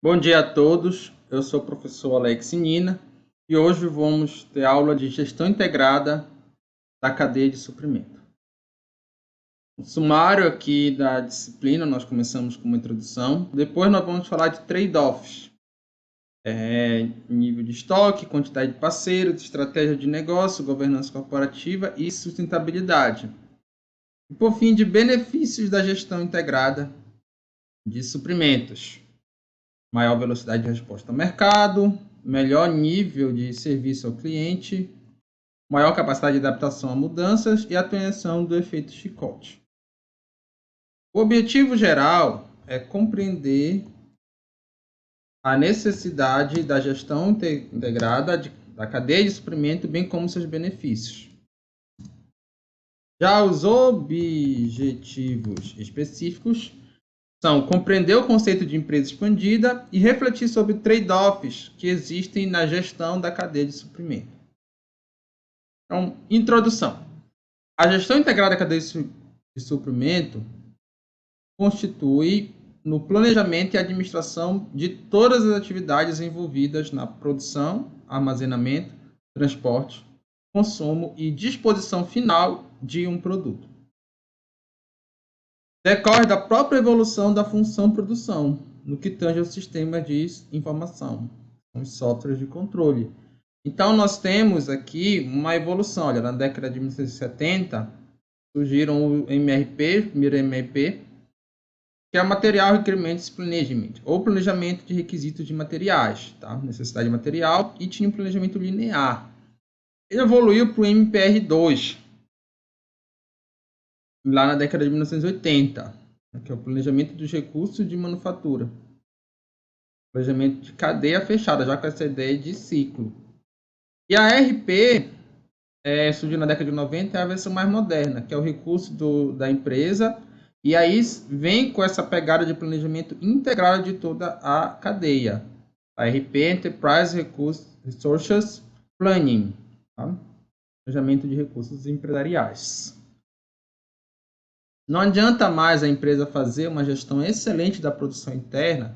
Bom dia a todos, eu sou o professor Alex Nina e hoje vamos ter aula de gestão integrada da cadeia de suprimento. O sumário aqui da disciplina, nós começamos com uma introdução, depois nós vamos falar de trade-offs, nível de estoque, quantidade de parceiros, estratégia de negócio, governança corporativa e sustentabilidade. E por fim, de benefícios da gestão integrada de suprimentos. Maior velocidade de resposta ao mercado, melhor nível de serviço ao cliente, maior capacidade de adaptação a mudanças e atenuação do efeito chicote. O objetivo geral é compreender a necessidade da gestão integrada da cadeia de suprimento, bem como seus benefícios. Já os objetivos específicos são compreender o conceito de empresa expandida e refletir sobre trade-offs que existem na gestão da cadeia de suprimento. Então, introdução. A gestão integrada da cadeia de suprimento constitui no planejamento e administração de todas as atividades envolvidas na produção, armazenamento, transporte, consumo e disposição final de um produto. Decorre da própria evolução da função produção, no que tange ao sistema de informação, os softwares de controle. Então, nós temos aqui uma evolução. Olha, na década de 1970, surgiram o MRP, primeiro MRP, que é o Material Requirements Management, ou planejamento de requisitos de materiais, tá? Necessidade de material, e tinha um planejamento linear. Ele evoluiu para o MPR2, lá na década de 1980, que é o planejamento dos recursos de manufatura. Planejamento de cadeia fechada, já com essa ideia de ciclo. E a RP surgiu na década de 90, é a versão mais moderna, que é o recurso da empresa, e aí vem com essa pegada de planejamento integrado de toda a cadeia. A RP, Enterprise Resources Planning, tá? Planejamento de recursos empresariais. Não adianta mais a empresa fazer uma gestão excelente da produção interna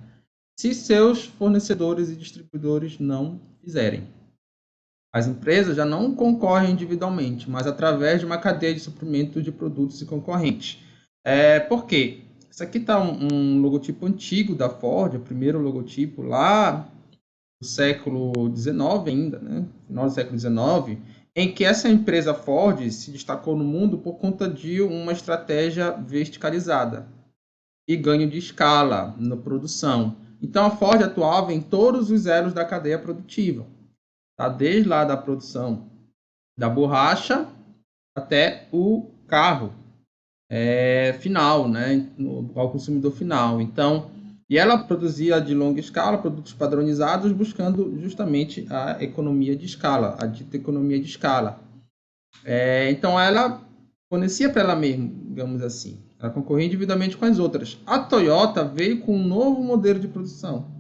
se seus fornecedores e distribuidores não fizerem. As empresas já não concorrem individualmente, mas através de uma cadeia de suprimento de produtos e concorrentes. Por quê? Isso aqui está um logotipo antigo da Ford, o primeiro logotipo lá do século XIX ainda, né? Final do século XIX, em que essa empresa Ford se destacou no mundo por conta de uma estratégia verticalizada e ganho de escala na produção. Então, a Ford atuava em todos os elos da cadeia produtiva, tá? Desde lá da produção da borracha até o carro final, né? Ao consumidor final. Então, e ela produzia de longa escala produtos padronizados, buscando justamente a economia de escala, a dita economia de escala. Então, ela fornecia para ela mesma, digamos assim. Ela concorria individualmente com as outras. A Toyota veio com um novo modelo de produção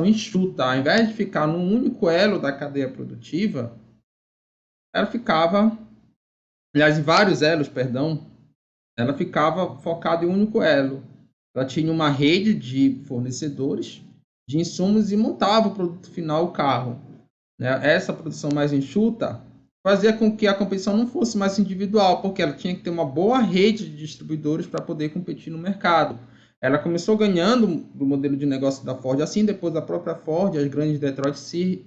enxuta. Ao invés de ficar num único elo da cadeia produtiva, ela ficava, aliás, em vários elos, perdão, ela ficava focada em um único elo. Ela tinha uma rede de fornecedores de insumos e montava o produto final, o carro. Essa produção mais enxuta fazia com que a competição não fosse mais individual, porque ela tinha que ter uma boa rede de distribuidores para poder competir no mercado. Ela começou ganhando do modelo de negócio da Ford, assim depois da própria Ford, as grandes Detroit se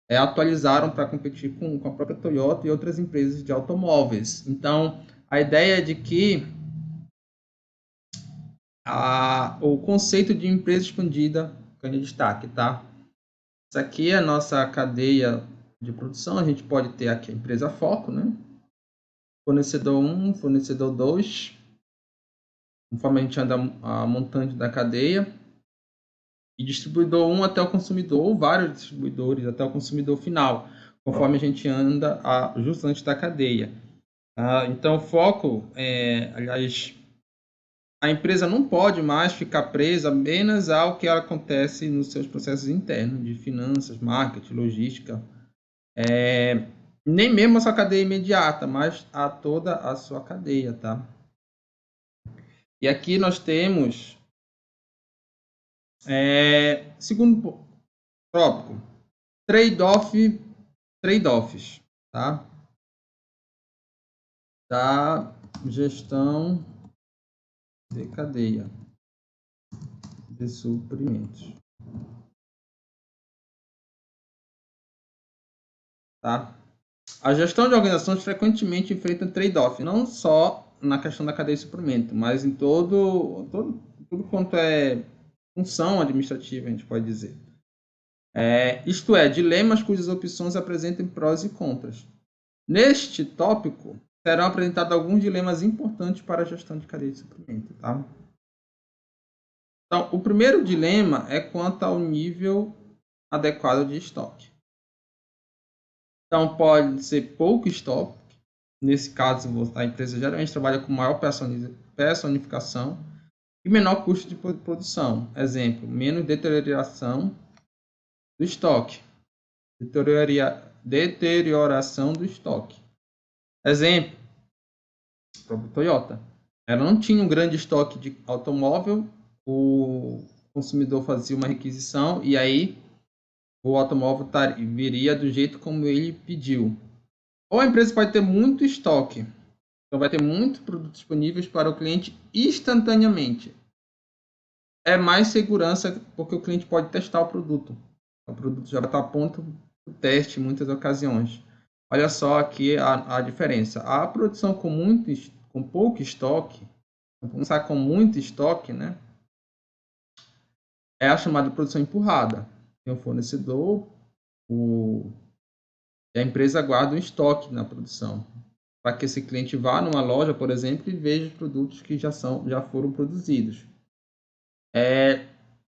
atualizaram para competir com a própria Toyota e outras empresas de automóveis. Então, a ideia é de que o conceito de empresa expandida ganha destaque, tá? Isso aqui é a nossa cadeia de produção. A gente pode ter aqui a empresa foco, né? Fornecedor 1, fornecedor 2, conforme a gente anda a montante da cadeia, e distribuidor 1 até o consumidor, ou vários distribuidores até o consumidor final, conforme a gente anda justo antes da cadeia. Então, o foco, aliás, a empresa não pode mais ficar presa apenas ao que acontece nos seus processos internos de finanças, marketing, logística, nem mesmo a sua cadeia imediata, mas a toda a sua cadeia, tá? E aqui nós temos Segundo tópico, trade-offs, tá? Da gestão de cadeia de suprimentos, tá? A gestão de organizações frequentemente enfrenta trade-off, não só na questão da cadeia de suprimento, mas em tudo quanto é função administrativa, a gente pode dizer. Isto é, dilemas cujas opções apresentem prós e contras. Neste tópico, serão apresentados alguns dilemas importantes para a gestão de cadeia de suprimento. Tá? Então, o primeiro dilema é quanto ao nível adequado de estoque. Então, pode ser pouco estoque. Nesse caso, a empresa geralmente trabalha com maior personificação e menor custo de produção. Exemplo, menos deterioração do estoque. Deterioração do estoque. Exemplo, a Toyota. Ela não tinha um grande estoque de automóvel, o consumidor fazia uma requisição e aí o automóvel viria do jeito como ele pediu. Ou a empresa pode ter muito estoque, então vai ter muitos produtos disponíveis para o cliente instantaneamente. É mais segurança porque o cliente pode testar o produto. O produto já está a ponto do teste em muitas ocasiões. Olha só aqui a diferença. A produção com pouco estoque, começar com muito estoque, né? É a chamada produção empurrada. Tem o fornecedor, a empresa guarda um estoque na produção, para que esse cliente vá numa loja, por exemplo, e veja os produtos que já foram produzidos.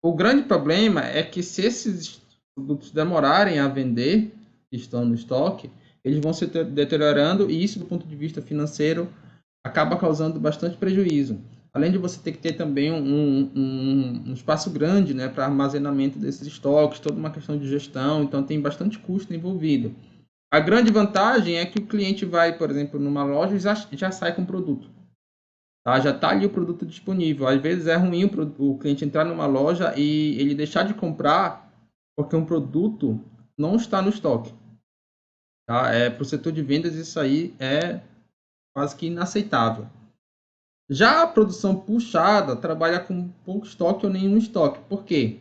O grande problema é que se esses produtos demorarem a vender, que estão no estoque, eles vão se deteriorando e isso, do ponto de vista financeiro, acaba causando bastante prejuízo. Além de você ter que ter também um espaço grande, né, para armazenamento desses estoques, toda uma questão de gestão, então tem bastante custo envolvido. A grande vantagem é que o cliente vai, por exemplo, numa loja e já sai com o produto. Tá? Já está ali o produto disponível. Às vezes é ruim o cliente entrar numa loja e ele deixar de comprar porque um produto não está no estoque. Tá? Para o setor de vendas isso aí é quase que inaceitável. Já a produção puxada trabalha com pouco estoque ou nenhum estoque. Por quê?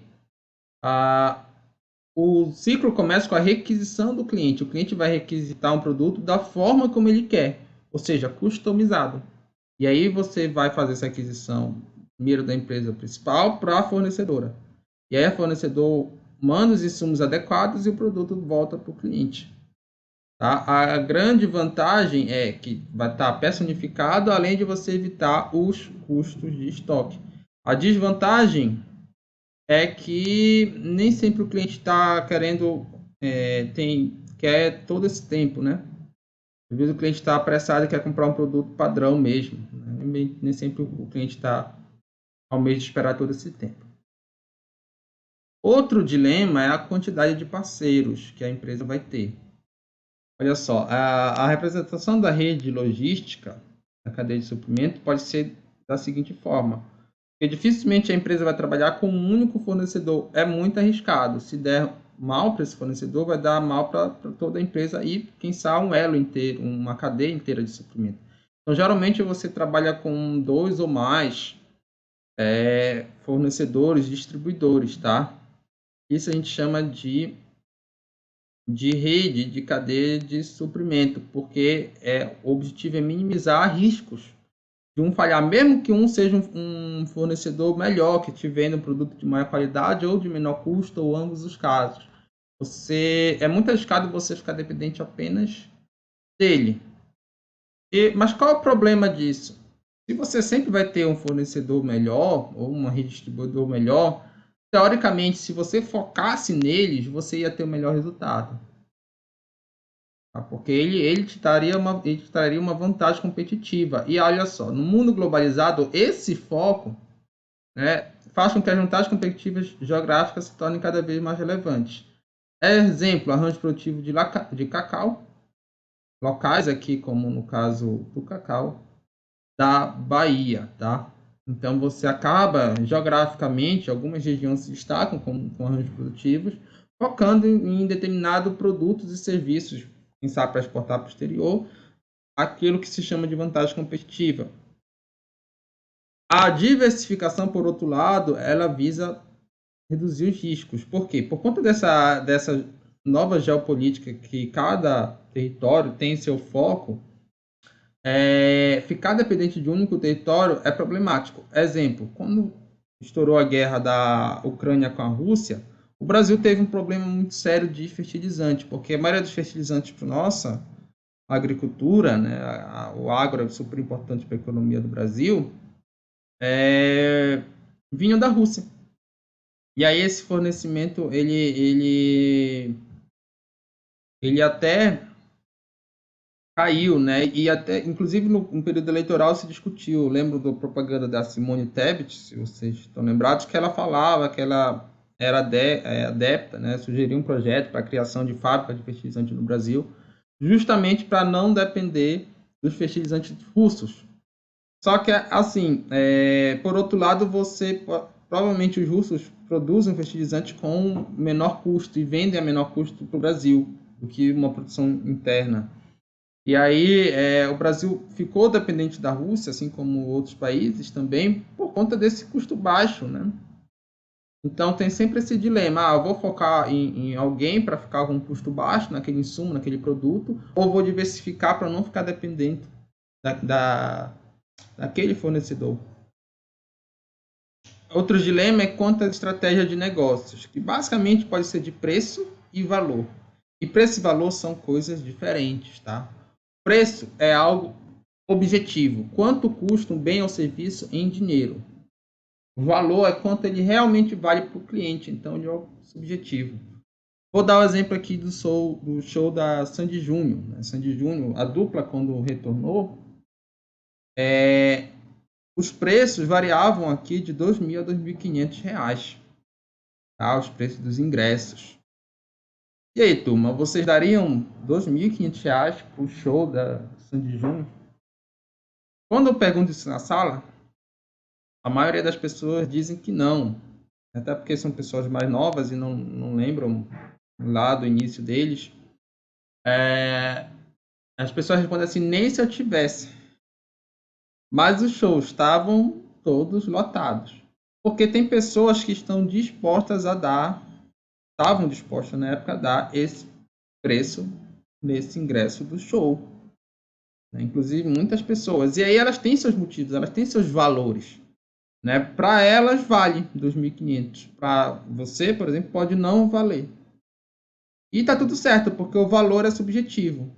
O ciclo começa com a requisição do cliente. O cliente vai requisitar um produto da forma como ele quer, ou seja, customizado. E aí você vai fazer essa aquisição primeiro da empresa principal para a fornecedora. E aí a fornecedor manda os insumos adequados e o produto volta para o cliente. Tá? A grande vantagem é que vai estar personificado, além de você evitar os custos de estoque. A desvantagem é que nem sempre o cliente está querendo, quer todo esse tempo, né? Às vezes o cliente está apressado e quer comprar um produto padrão mesmo. Né? Nem sempre o cliente está ao meio de esperar todo esse tempo. Outro dilema é a quantidade de parceiros que a empresa vai ter. Olha só, a representação da rede logística da cadeia de suprimento pode ser da seguinte forma. Porque dificilmente a empresa vai trabalhar com um único fornecedor. É muito arriscado. Se der mal para esse fornecedor, vai dar mal para toda a empresa e, quem sabe, um elo inteiro, uma cadeia inteira de suprimento. Então, geralmente, você trabalha com 2 ou mais fornecedores, distribuidores, tá? Isso a gente chama de rede de cadeia de suprimento, porque o objetivo é minimizar riscos de um falhar, mesmo que um seja um fornecedor melhor, que te venda um produto de maior qualidade ou de menor custo, ou ambos os casos. É muito arriscado você ficar dependente apenas dele. Mas qual é o problema disso? Se você sempre vai ter um fornecedor melhor ou uma rede de distribuidor melhor, teoricamente, se você focasse neles, você ia ter o melhor resultado. Tá? Porque ele te traria uma vantagem competitiva. E olha só, no mundo globalizado, esse foco, né, faz com que as vantagens competitivas geográficas se tornem cada vez mais relevantes. Exemplo, arranjo produtivo de cacau, locais aqui, como no caso do cacau, da Bahia, tá? Então, você acaba, geograficamente, algumas regiões se destacam com arranjos produtivos, focando em determinados produtos e serviços, quem sabe para exportar para o exterior, aquilo que se chama de vantagem competitiva. A diversificação, por outro lado, ela visa reduzir os riscos. Por quê? Por conta dessa nova geopolítica que cada território tem seu foco, ficar dependente de um único território é problemático. Exemplo, quando estourou a guerra da Ucrânia com a Rússia, o Brasil teve um problema muito sério de fertilizante, porque a maioria dos fertilizantes para nossa agricultura, né, o agro é super importante para a economia do Brasil, vinham da Rússia. E aí esse fornecimento, ele até caiu, né? E até, inclusive, no período eleitoral se discutiu. Eu lembro da propaganda da Simone Tebet, se vocês estão lembrados, que ela falava que ela era adepta, né? Sugeriu um projeto para a criação de fábricas de fertilizante no Brasil, justamente para não depender dos fertilizantes russos. Só que, assim, por outro lado, provavelmente os russos produzem fertilizante com menor custo e vendem a menor custo para o Brasil do que uma produção interna. E aí o Brasil ficou dependente da Rússia, assim como outros países também, por conta desse custo baixo, né? Então tem sempre esse dilema, eu vou focar em alguém para ficar com um custo baixo naquele insumo, naquele produto, ou vou diversificar para não ficar dependente daquele fornecedor. Outro dilema é quanto à estratégia de negócios, que basicamente pode ser de preço e valor. E preço e valor são coisas diferentes, tá? Preço é algo objetivo. Quanto custa um bem ou serviço em dinheiro? O valor é quanto ele realmente vale para o cliente, então ele é subjetivo. Vou dar o exemplo aqui do show da Sandy Júnior. Né? Sandy Júnior, a dupla, quando retornou, os preços variavam aqui de R$2.000 a R$2.500, tá? Os preços dos ingressos. E aí, turma, vocês dariam R$2.500 para o show da Sandy Júnior? Quando eu pergunto isso na sala, a maioria das pessoas dizem que não. Até porque são pessoas mais novas e não lembram lá do início deles. As pessoas respondem assim, nem se eu tivesse. Mas os shows estavam todos lotados. Porque tem pessoas que estão dispostas a dar, estavam dispostas na época a dar esse preço nesse ingresso do show. Inclusive muitas pessoas. E aí elas têm seus motivos, elas têm seus valores. Né? Para elas vale 2.500. Para você, por exemplo, pode não valer. E tá tudo certo, porque o valor é subjetivo.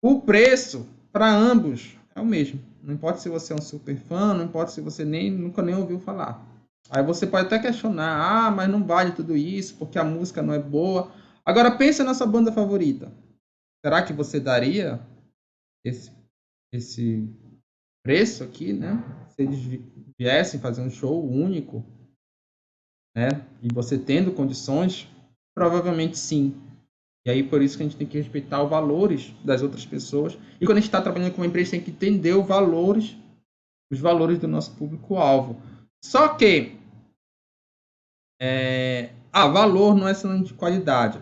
O preço, para ambos, é o mesmo. Não importa se você é um super fã, não importa se você nunca nem ouviu falar. Aí você pode até questionar, mas não vale tudo isso, porque a música não é boa. Agora pensa na sua banda favorita. Será que você daria esse preço aqui, né? Se eles viessem fazer um show único, né? E você tendo condições, provavelmente sim. E aí por isso que a gente tem que respeitar os valores das outras pessoas. E quando a gente está trabalhando com uma empresa, tem que entender os valores do nosso público-alvo. Só que valor não é sinônimo de qualidade,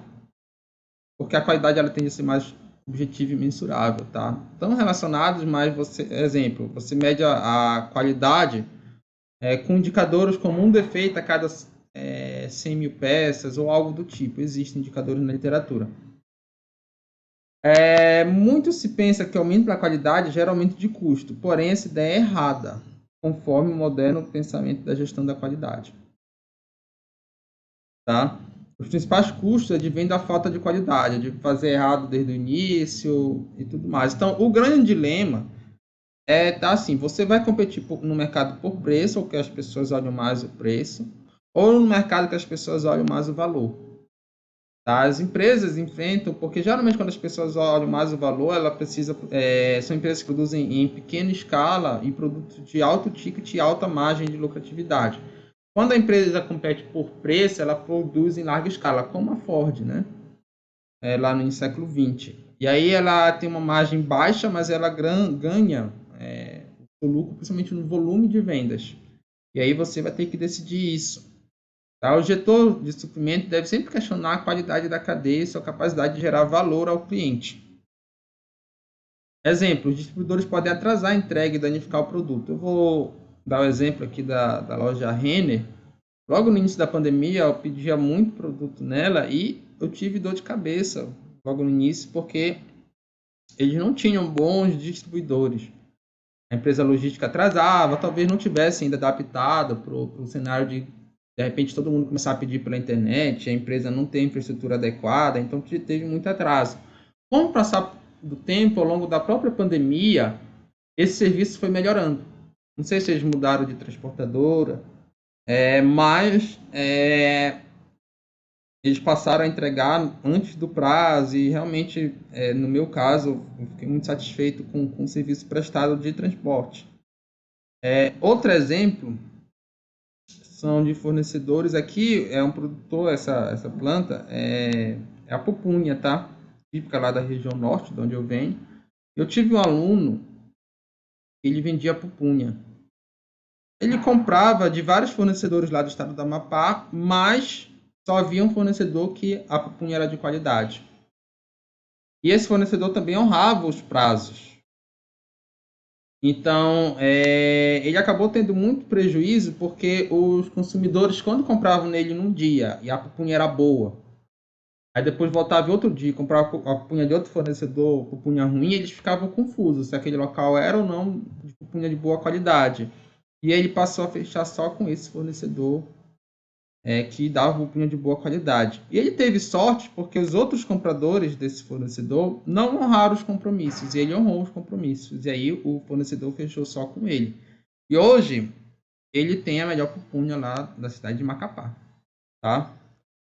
porque a qualidade ela tende a ser mais objetiva e mensurável, tá? Estão relacionados, mas você mede a qualidade com indicadores como um defeito a cada 100 mil peças ou algo do tipo. Existem indicadores na literatura. Muito se pensa que o aumento da qualidade gera aumento de custo, porém essa ideia é errada, conforme o moderno pensamento da gestão da qualidade. Tá? Os principais custos advêm da falta de qualidade, de fazer errado desde o início e tudo mais. Então, o grande dilema tá assim, você vai competir no mercado por preço, ou que as pessoas olham mais o preço, ou no mercado que as pessoas olham mais o valor. Tá? As empresas enfrentam, porque geralmente quando as pessoas olham mais o valor, são empresas que produzem em pequena escala e produtos de alto ticket e alta margem de lucratividade. Quando a empresa compete por preço, ela produz em larga escala, como a Ford, né? Lá no século XX. E aí ela tem uma margem baixa, mas ela ganha seu lucro, principalmente no volume de vendas. E aí você vai ter que decidir isso. Tá? O gestor de suprimento deve sempre questionar a qualidade da cadeia e sua capacidade de gerar valor ao cliente. Exemplo, os distribuidores podem atrasar a entrega e danificar o produto. Eu vou dar o exemplo aqui da loja Renner. Logo no início da pandemia, eu pedia muito produto nela e eu tive dor de cabeça logo no início, porque eles não tinham bons distribuidores. A empresa logística atrasava, talvez não tivesse ainda adaptado para o cenário de repente todo mundo começar a pedir pela internet, a empresa não tem infraestrutura adequada, então teve muito atraso. Com o passar do tempo, ao longo da própria pandemia, esse serviço foi melhorando. Não sei se eles mudaram de transportadora, mas eles passaram a entregar antes do prazo e realmente, no meu caso, eu fiquei muito satisfeito com o serviço prestado de transporte. Outro exemplo são de fornecedores. Aqui é um produtor, essa planta é a pupunha, tá? Típica lá da região norte, de onde eu venho. Eu tive um aluno, ele vendia pupunha. Ele comprava de vários fornecedores lá do estado do Amapá, mas só havia um fornecedor que a pupunha era de qualidade. E esse fornecedor também honrava os prazos. Então, ele acabou tendo muito prejuízo porque os consumidores, quando compravam nele num dia e a pupunha era boa, aí depois voltava outro dia e comprava a pupunha de outro fornecedor, pupunha ruim, eles ficavam confusos se aquele local era ou não de pupunha de boa qualidade. E aí ele passou a fechar só com esse fornecedor que dava pupunha de boa qualidade. E ele teve sorte porque os outros compradores desse fornecedor não honraram os compromissos, e ele honrou os compromissos. E aí o fornecedor fechou só com ele. E hoje ele tem a melhor pupunha lá da cidade de Macapá. Tá?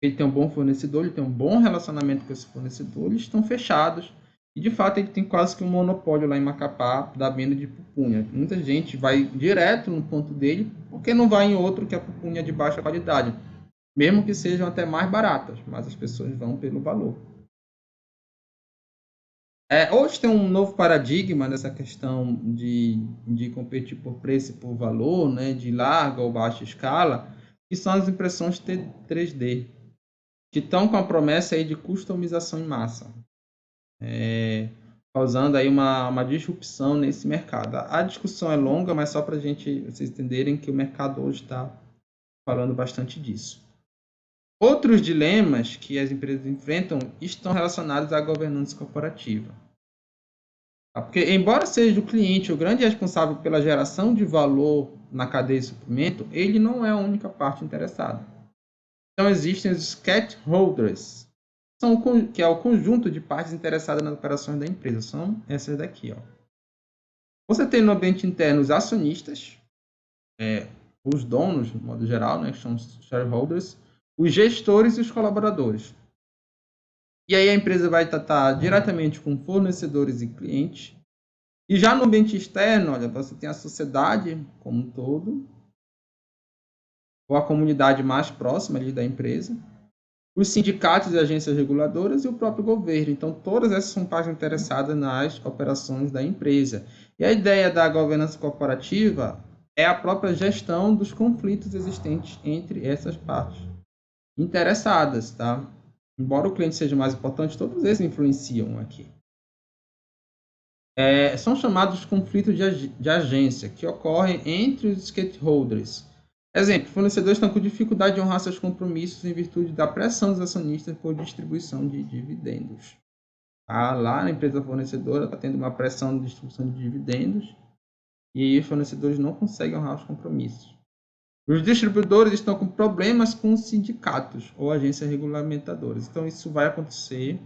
Ele tem um bom fornecedor, ele tem um bom relacionamento com esse fornecedor, eles estão fechados. E de fato ele tem quase que um monopólio lá em Macapá da venda de pupunha. Muita gente vai direto no ponto dele porque não vai em outro que é pupunha de baixa qualidade. Mesmo que sejam até mais baratas, mas as pessoas vão pelo valor. Hoje tem um novo paradigma nessa questão de competir por preço e por valor, né, de larga ou baixa escala, que são as impressões 3D, que estão com a promessa aí de customização em massa, causando aí uma disrupção nesse mercado. A discussão é longa, mas só para vocês entenderem que o mercado hoje está falando bastante disso. Outros dilemas que as empresas enfrentam estão relacionados à governança corporativa. Porque, embora seja o cliente o grande responsável pela geração de valor na cadeia de suprimento, ele não é a única parte interessada. Então, existem os stakeholders, que é o conjunto de partes interessadas nas operações da empresa. São essas daqui. Ó. Você tem no ambiente interno os acionistas, os donos, de modo geral, né, que são os shareholders, os gestores e os colaboradores. E aí a empresa vai tratar diretamente com fornecedores e clientes. E já no ambiente externo, olha, você tem a sociedade como um todo, ou a comunidade mais próxima ali da empresa, os sindicatos e agências reguladoras e o próprio governo. Então, todas essas são partes interessadas nas operações da empresa. E a ideia da governança corporativa é a própria gestão dos conflitos existentes entre essas partes interessadas, tá? Embora o cliente seja mais importante, todos eles influenciam aqui. São chamados conflitos de agência, que ocorrem entre os stakeholders. Exemplo, fornecedores estão com dificuldade de honrar seus compromissos em virtude da pressão dos acionistas por distribuição de dividendos. Lá na empresa fornecedora está tendo uma pressão de distribuição de dividendos e aí os fornecedores não conseguem honrar os compromissos. Os distribuidores estão com problemas com sindicatos ou agências regulamentadoras. Então, isso vai acontecer,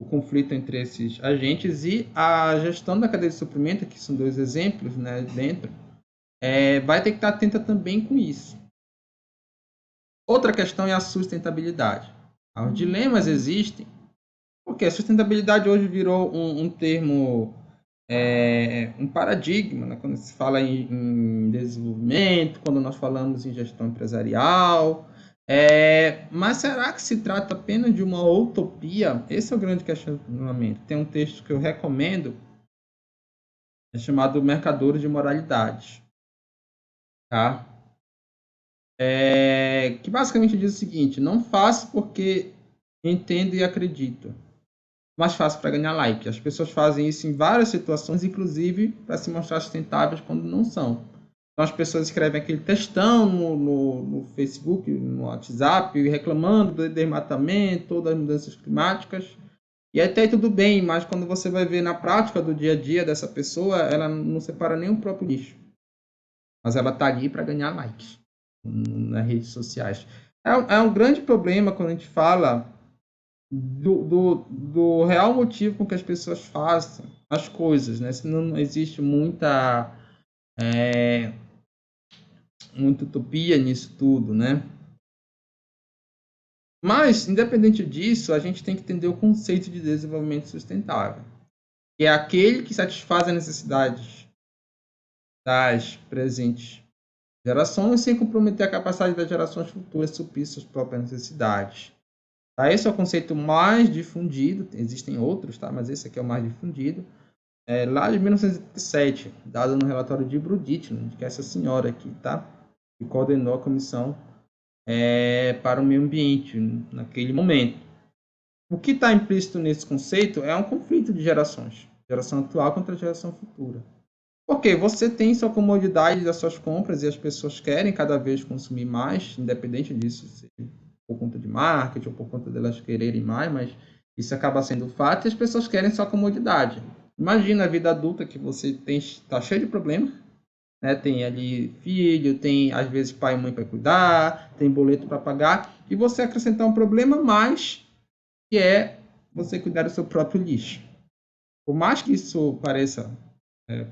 o conflito entre esses agentes e a gestão da cadeia de suprimento, que são dois exemplos, né, dentro, vai ter que estar atenta também com isso. Outra questão é a sustentabilidade. Os dilemas existem, porque a sustentabilidade hoje virou um termo, um paradigma, né? Quando se fala em desenvolvimento, quando nós falamos em gestão empresarial. Mas será que se trata apenas de uma utopia? Esse é o grande questionamento. Tem um texto que eu recomendo, É chamado mercadores de moralidade. Tá? Que basicamente diz o seguinte: não faço porque entendo e acredito, mas faço para ganhar like. As pessoas fazem isso em várias situações, inclusive para se mostrar sustentáveis quando não são. Então as pessoas escrevem aquele textão no Facebook, no WhatsApp, reclamando do desmatamento, das mudanças climáticas. E até aí tudo bem, mas quando você vai ver na prática do dia a dia dessa pessoa, ela não separa nem o próprio lixo. Mas ela está ali para ganhar likes nas redes sociais. É um grande problema quando a gente fala do real motivo com que as pessoas façam as coisas, né? Se não existe muita utopia nisso tudo, né? Mas, independente disso, a gente tem que entender o conceito de desenvolvimento sustentável, que é aquele que satisfaz as necessidades das presentes gerações sem comprometer a capacidade das gerações futuras de suprir suas próprias necessidades. Tá? Esse é o conceito mais difundido, existem outros, tá? Mas esse aqui é o mais difundido. Lá de 1987, dado no relatório de Bruditno, que é essa senhora aqui, tá? Que coordenou a comissão para o meio ambiente naquele momento. O que está implícito nesse conceito é um conflito de gerações, geração atual contra a geração futura. Porque você tem sua comodidade das suas compras e as pessoas querem cada vez consumir mais, independente disso, seja por conta de marketing ou por conta delas quererem mais, mas isso acaba sendo fato e as pessoas querem sua comodidade. Imagina a vida adulta que você está cheio de problemas, né? Tem ali filho, tem às vezes pai e mãe para cuidar, tem boleto para pagar, e você acrescentar um problema mais, que é você cuidar do seu próprio lixo. Por mais que isso pareça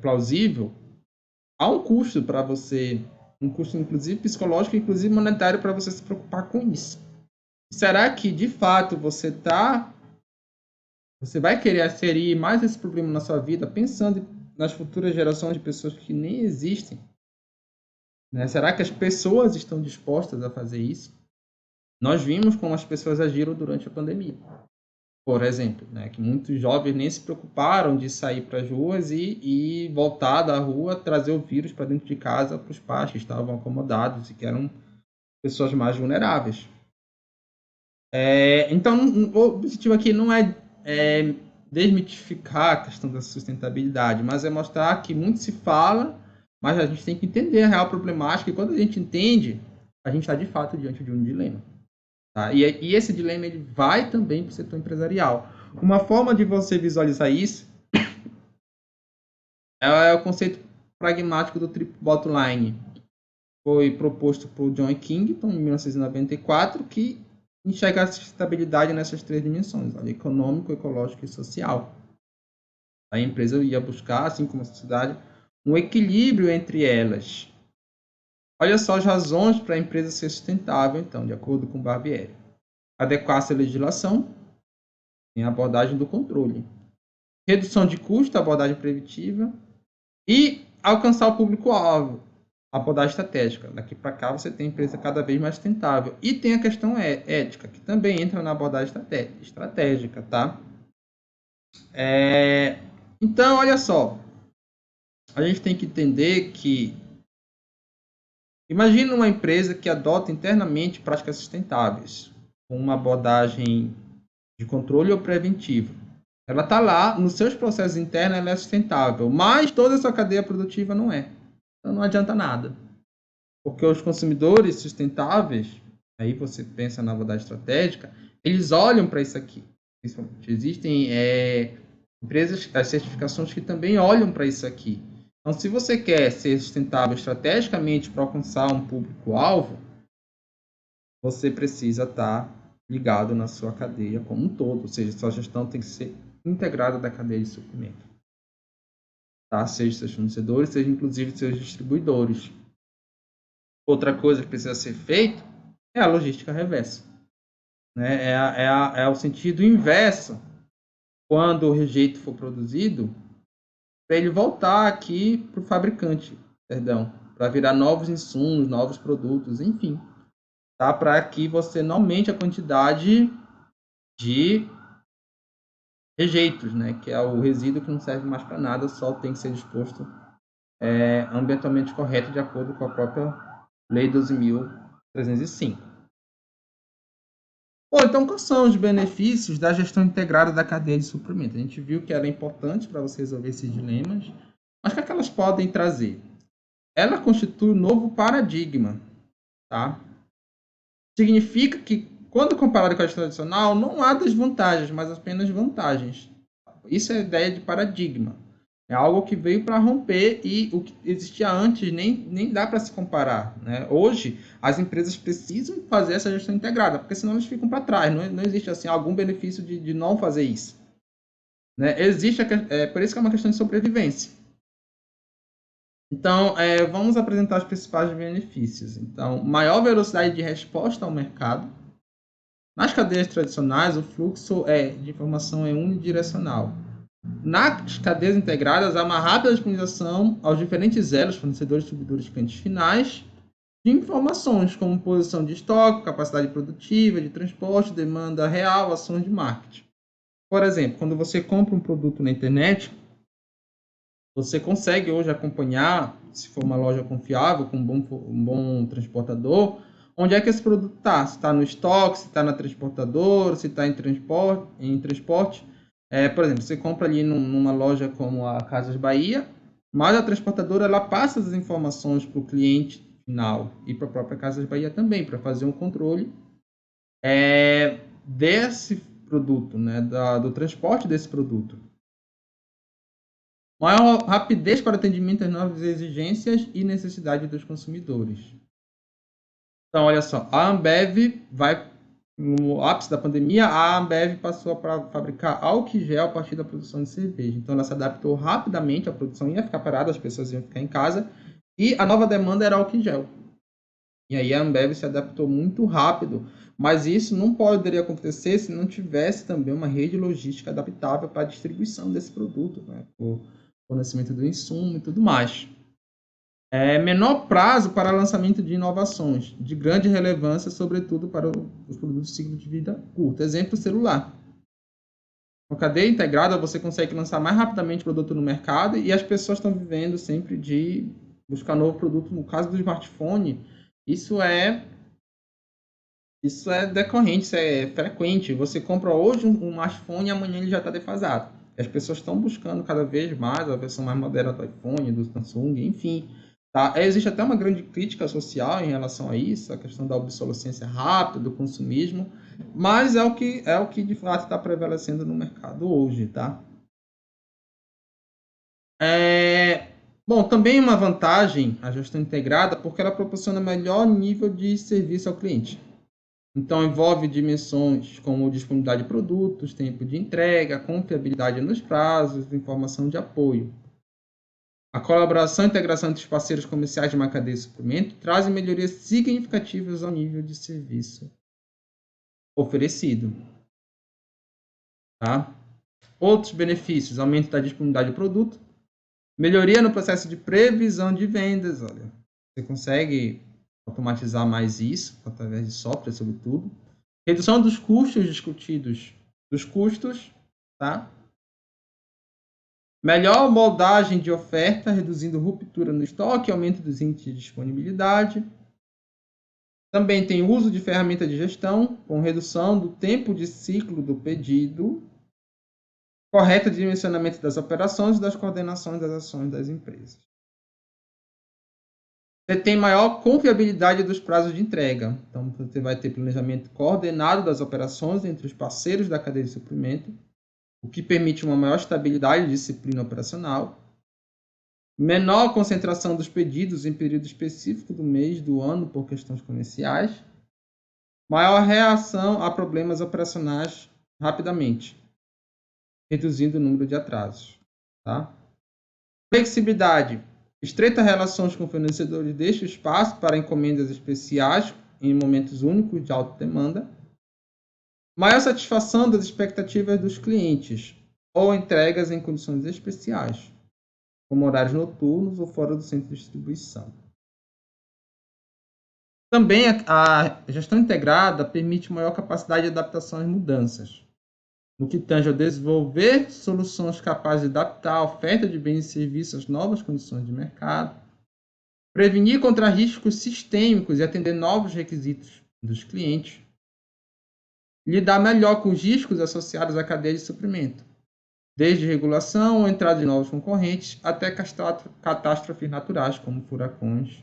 plausível, há um custo para você, um custo inclusive psicológico, inclusive monetário, para você se preocupar com isso. Será que de fato você vai querer aferir mais esse problema na sua vida, pensando nas futuras gerações de pessoas que nem existem? Né? Será que as pessoas estão dispostas a fazer isso? Nós vimos como as pessoas agiram durante a pandemia. Por exemplo, né, que muitos jovens nem se preocuparam de sair para as ruas e voltar da rua, trazer o vírus para dentro de casa para os pais que estavam acomodados e que eram pessoas mais vulneráveis. Então, o objetivo aqui não é desmitificar a questão da sustentabilidade, mas é mostrar que muito se fala, mas a gente tem que entender a real problemática, e quando a gente entende, a gente está de fato diante de um dilema. Tá? E esse dilema ele vai também para o setor empresarial. Uma forma de você visualizar isso é o conceito pragmático do triple bottom line. Foi proposto por John Kington em 1994, que enxerga a sustentabilidade nessas três dimensões: econômico, ecológico e social. A empresa ia buscar, assim como a sociedade, um equilíbrio entre elas. Olha só as razões para a empresa ser sustentável, então, de acordo com Barbieri. Adequar-se à legislação, em abordagem do controle. Redução de custo, abordagem preventiva. E alcançar o público-alvo, abordagem estratégica. Daqui para cá você tem empresa cada vez mais sustentável. E tem a questão ética, que também entra na abordagem estratégica, tá? Então, olha só. A gente tem que entender que imagina uma empresa que adota internamente práticas sustentáveis, com uma abordagem de controle ou preventivo. Ela está lá, nos seus processos internos ela é sustentável, mas toda a sua cadeia produtiva não é. Então não adianta nada. Porque os consumidores sustentáveis, aí você pensa na abordagem estratégica, eles olham para isso aqui. Principalmente. Existem empresas, as certificações que também olham para isso aqui. Então, se você quer ser sustentável estrategicamente para alcançar um público-alvo, você precisa estar ligado na sua cadeia como um todo. Ou seja, sua gestão tem que ser integrada da cadeia de suprimento. Tá? Seja seus fornecedores, seja inclusive seus distribuidores. Outra coisa que precisa ser feita é a logística reversa. Né? É o sentido inverso. Quando o rejeito for produzido, para ele voltar aqui para o fabricante, para virar novos insumos, novos produtos, enfim. Tá? Para que você não aumente a quantidade de rejeitos, né, que é o resíduo que não serve mais para nada, só tem que ser disposto ambientalmente correto de acordo com a própria Lei 12.305. Bom, então, quais são os benefícios da gestão integrada da cadeia de suprimento? A gente viu que era importante para você resolver esses dilemas, mas o que é que elas podem trazer? Ela constitui um novo paradigma, tá? Significa que, quando comparado com a gestão tradicional, não há desvantagens, mas apenas vantagens. Isso é a ideia de paradigma. É algo que veio para romper e o que existia antes nem dá para se comparar. Né? Hoje, as empresas precisam fazer essa gestão integrada, porque senão elas ficam para trás. Não existe assim, algum benefício de não fazer isso. Né? Por isso que é uma questão de sobrevivência. Então, vamos apresentar os principais benefícios. Então, maior velocidade de resposta ao mercado. Nas cadeias tradicionais, o fluxo de informação é unidirecional. Nas cadeias integradas, há uma rápida disponibilização aos diferentes elos, fornecedores, distribuidores, clientes finais, de informações como posição de estoque, capacidade produtiva, de transporte, demanda real, ações de marketing. Por exemplo, quando você compra um produto na internet, você consegue hoje acompanhar, se for uma loja confiável, com um bom transportador, onde é que esse produto está. Se está no estoque, se está na transportadora, se está em transporte. Por exemplo, você compra ali numa loja como a Casas Bahia, mas a transportadora ela passa as informações para o cliente final e para a própria Casas Bahia também, para fazer um controle desse produto, né, do transporte desse produto. Maior rapidez para atendimento às novas exigências e necessidades dos consumidores. Então, olha só, a Ambev no ápice da pandemia, a Ambev passou a fabricar álcool gel a partir da produção de cerveja. Então, ela se adaptou rapidamente, a produção ia ficar parada, as pessoas iam ficar em casa, e a nova demanda era álcool gel. E aí a Ambev se adaptou muito rápido, mas isso não poderia acontecer se não tivesse também uma rede logística adaptável para a distribuição desse produto, né? O fornecimento do insumo e tudo mais. Menor prazo para lançamento de inovações, de grande relevância, sobretudo para os produtos de ciclo de vida curto. Exemplo, celular. Com a cadeia integrada, você consegue lançar mais rapidamente produto no mercado e as pessoas estão vivendo sempre de buscar novo produto. No caso do smartphone, isso é decorrente, isso é frequente. Você compra hoje um smartphone e amanhã ele já está defasado. As pessoas estão buscando cada vez mais a versão mais moderna do iPhone, do Samsung, enfim. Tá? Existe até uma grande crítica social em relação a isso, a questão da obsolescência rápida, do consumismo, mas é o que de fato está prevalecendo no mercado hoje. Tá? Bom, também uma vantagem a gestão integrada, porque ela proporciona melhor nível de serviço ao cliente. Então, envolve dimensões como disponibilidade de produtos, tempo de entrega, confiabilidade nos prazos, informação de apoio. A colaboração e integração entre os parceiros comerciais de uma cadeia de suprimento trazem melhorias significativas ao nível de serviço oferecido. Tá? Outros benefícios: aumento da disponibilidade de produto, melhoria no processo de previsão de vendas. Olha, você consegue automatizar mais isso através de software, sobretudo. Redução dos custos discutidos, tá? Melhor moldagem de oferta, reduzindo ruptura no estoque, aumento dos índices de disponibilidade. Também tem uso de ferramenta de gestão, com redução do tempo de ciclo do pedido, correto dimensionamento das operações e das coordenações das ações das empresas. Você tem maior confiabilidade dos prazos de entrega. Então, você vai ter planejamento coordenado das operações entre os parceiros da cadeia de suprimento, o que permite uma maior estabilidade e disciplina operacional. Menor concentração dos pedidos em período específico do mês, do ano, por questões comerciais. Maior reação a problemas operacionais rapidamente, reduzindo o número de atrasos. Tá? Flexibilidade. Estreita relações com fornecedores deixa espaço para encomendas especiais em momentos únicos de alta demanda. Maior satisfação das expectativas dos clientes ou entregas em condições especiais, como horários noturnos ou fora do centro de distribuição. Também a gestão integrada permite maior capacidade de adaptação às mudanças. no que tange ao desenvolver soluções capazes de adaptar a oferta de bens e serviços às novas condições de mercado, prevenir contra riscos sistêmicos e atender novos requisitos dos clientes, lidar melhor com os riscos associados à cadeia de suprimento, desde regulação ou entrada de novos concorrentes até catástrofes naturais, como furacões,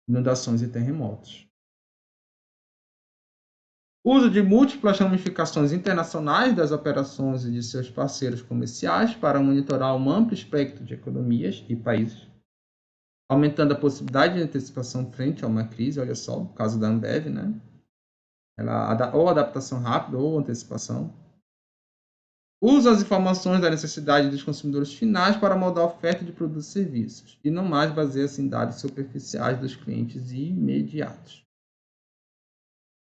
inundações e terremotos. Uso de múltiplas ramificações internacionais das operações e de seus parceiros comerciais para monitorar um amplo espectro de economias e países, aumentando a possibilidade de antecipação frente a uma crise. Olha só, o caso da Ambev, né? Ou adaptação rápida ou antecipação. Usa as informações da necessidade dos consumidores finais para moldar a oferta de produtos e serviços, e não mais baseia-se em dados superficiais dos clientes imediatos.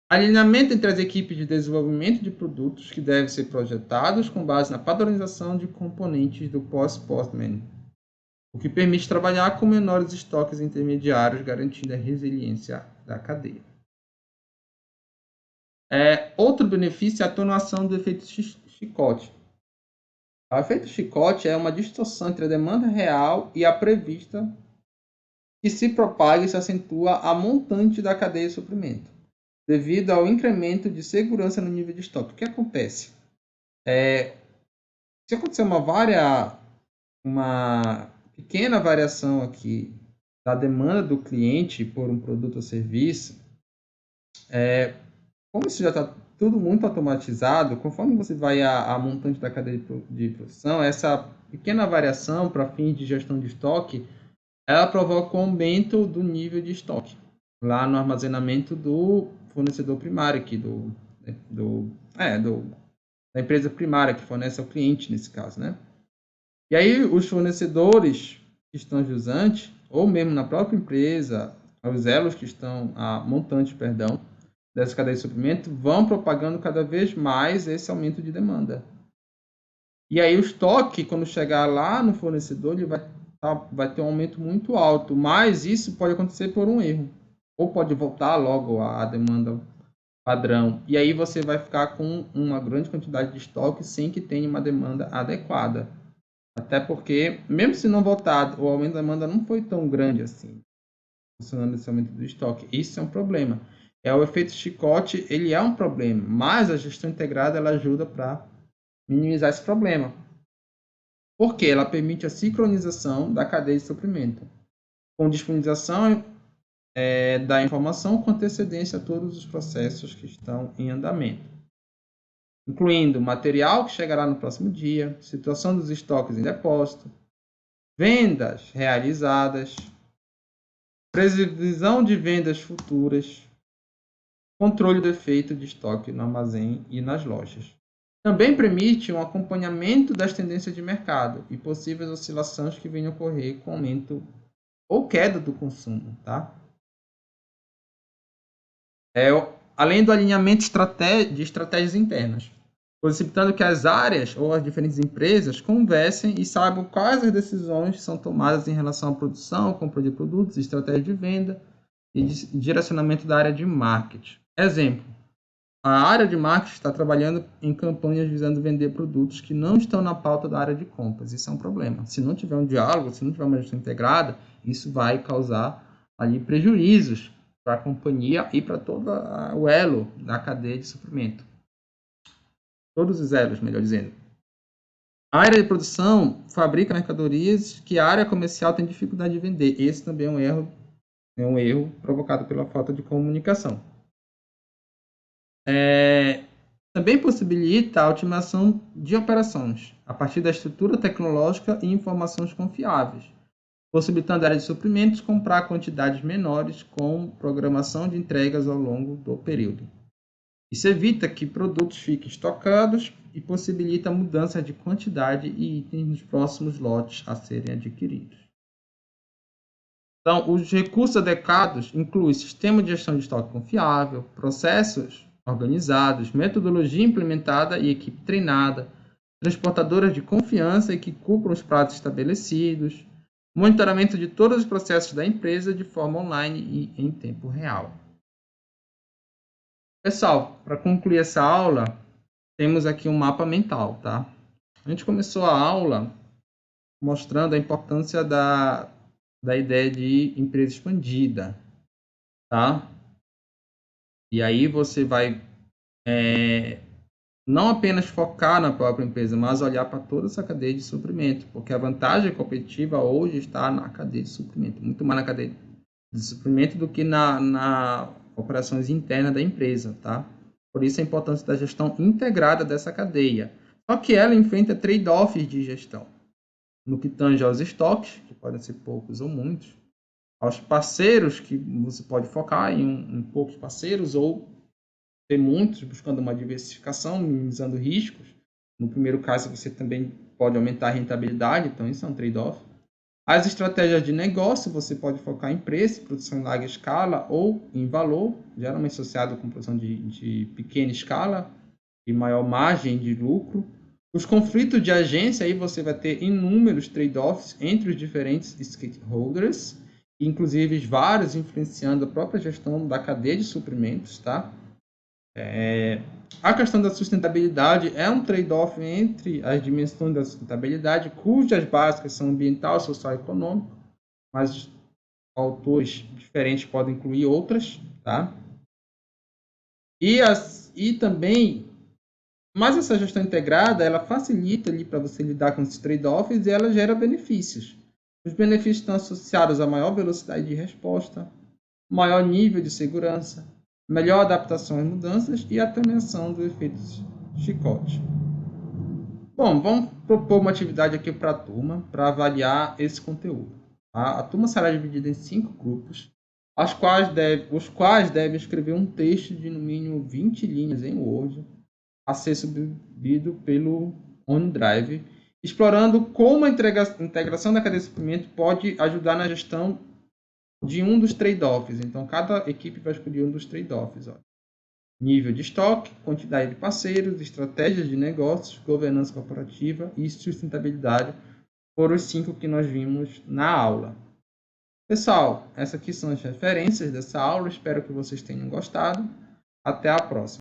Alinhamento entre as equipes de desenvolvimento de produtos que devem ser projetados com base na padronização de componentes do post-Postman, o que permite trabalhar com menores estoques intermediários, garantindo a resiliência da cadeia. Outro benefício é a atenuação do efeito chicote. O efeito chicote é uma distorção entre a demanda real e a prevista que se propaga e se acentua a montante da cadeia de suprimento, devido ao incremento de segurança no nível de estoque. O que acontece? Se acontecer uma pequena variação aqui da demanda do cliente por um produto ou serviço, como isso já está tudo muito automatizado, conforme você vai a montante da cadeia de produção, essa pequena variação para fins de gestão de estoque, ela provoca um aumento do nível de estoque lá no armazenamento do fornecedor primário aqui, da empresa primária que fornece ao cliente nesse caso, né? E aí os fornecedores que estão jusantes, ou mesmo na própria empresa, os elos que estão, dessa cadeia de suprimento, vão propagando cada vez mais esse aumento de demanda. E aí o estoque, quando chegar lá no fornecedor, ele vai ter um aumento muito alto, mas isso pode acontecer por um erro, ou pode voltar logo à demanda padrão. E aí você vai ficar com uma grande quantidade de estoque sem que tenha uma demanda adequada. Até porque, mesmo se não voltar, o aumento da demanda não foi tão grande assim, funcionando esse aumento do estoque. Isso é um problema. O efeito chicote, ele é um problema, mas a gestão integrada ela ajuda para minimizar esse problema. Porque ela permite a sincronização da cadeia de suprimento, com disponibilização da informação com antecedência a todos os processos que estão em andamento, incluindo material que chegará no próximo dia, situação dos estoques em depósito, vendas realizadas, previsão de vendas futuras, controle do efeito de estoque no armazém e nas lojas. Também permite um acompanhamento das tendências de mercado e possíveis oscilações que venham a ocorrer com aumento ou queda do consumo, tá? Além do alinhamento de estratégias internas, possibilitando que as áreas ou as diferentes empresas conversem e saibam quais as decisões são tomadas em relação à produção, compra de produtos, estratégia de venda e direcionamento da área de marketing. Exemplo, a área de marketing está trabalhando em campanhas visando vender produtos que não estão na pauta da área de compras. Isso é um problema. Se não tiver um diálogo, se não tiver uma gestão integrada, isso vai causar ali prejuízos para a companhia e para todo o elo da cadeia de suprimento. Todos os elos, melhor dizendo. A área de produção fabrica mercadorias que a área comercial tem dificuldade de vender. Esse também é um erro provocado pela falta de comunicação. Também possibilita a otimização de operações a partir da estrutura tecnológica e informações confiáveis, possibilitando a área de suprimentos comprar quantidades menores com programação de entregas ao longo do período. Isso evita que produtos fiquem estocados e possibilita a mudança de quantidade e itens nos próximos lotes a serem adquiridos. Então, os recursos adequados incluem sistema de gestão de estoque confiável, processos organizados, metodologia implementada e equipe treinada, transportadoras de confiança e que cumpram os prazos estabelecidos, monitoramento de todos os processos da empresa de forma online e em tempo real. Pessoal, para concluir essa aula, temos aqui um mapa mental, tá? A gente começou a aula mostrando a importância da ideia de empresa expandida, tá? E aí você vai não apenas focar na própria empresa, mas olhar para toda essa cadeia de suprimento, porque a vantagem competitiva hoje está na cadeia de suprimento, muito mais na cadeia de suprimento do que na operações internas da empresa, tá? Por isso a importância da gestão integrada dessa cadeia. Só que ela enfrenta trade-offs de gestão, no que tange aos estoques, que podem ser poucos ou muitos, aos parceiros, que você pode focar em poucos parceiros ou ter muitos, buscando uma diversificação, minimizando riscos. No primeiro caso, você também pode aumentar a rentabilidade, então isso é um trade-off. As estratégias de negócio, você pode focar em preço, produção em larga escala ou em valor, geralmente associado com produção de pequena escala e maior margem de lucro. Os conflitos de agência, aí você vai ter inúmeros trade-offs entre os diferentes stakeholders, inclusive vários influenciando a própria gestão da cadeia de suprimentos, tá? A questão da sustentabilidade é um trade-off entre as dimensões da sustentabilidade, cujas básicas são ambiental, social e econômico, mas autores diferentes podem incluir outras, tá? E também, mas essa gestão integrada, ela facilita ali para você lidar com esses trade-offs e ela gera benefícios. Os benefícios estão associados a maior velocidade de resposta, maior nível de segurança, melhor adaptação às mudanças e atenuação dos efeitos chicote. Bom, vamos propor uma atividade aqui para a turma para avaliar esse conteúdo. Tá? A turma será dividida em 5 grupos, os quais devem escrever um texto de no mínimo 20 linhas em Word, a ser substituído pelo OneDrive, explorando como a integração da cadeia de suprimento pode ajudar na gestão de um dos trade-offs. Então, cada equipe vai escolher um dos trade-offs. Nível de estoque, quantidade de parceiros, estratégias de negócios, governança corporativa e sustentabilidade. Foram os 5 que nós vimos na aula. Pessoal, essas aqui são as referências dessa aula. Espero que vocês tenham gostado. Até a próxima.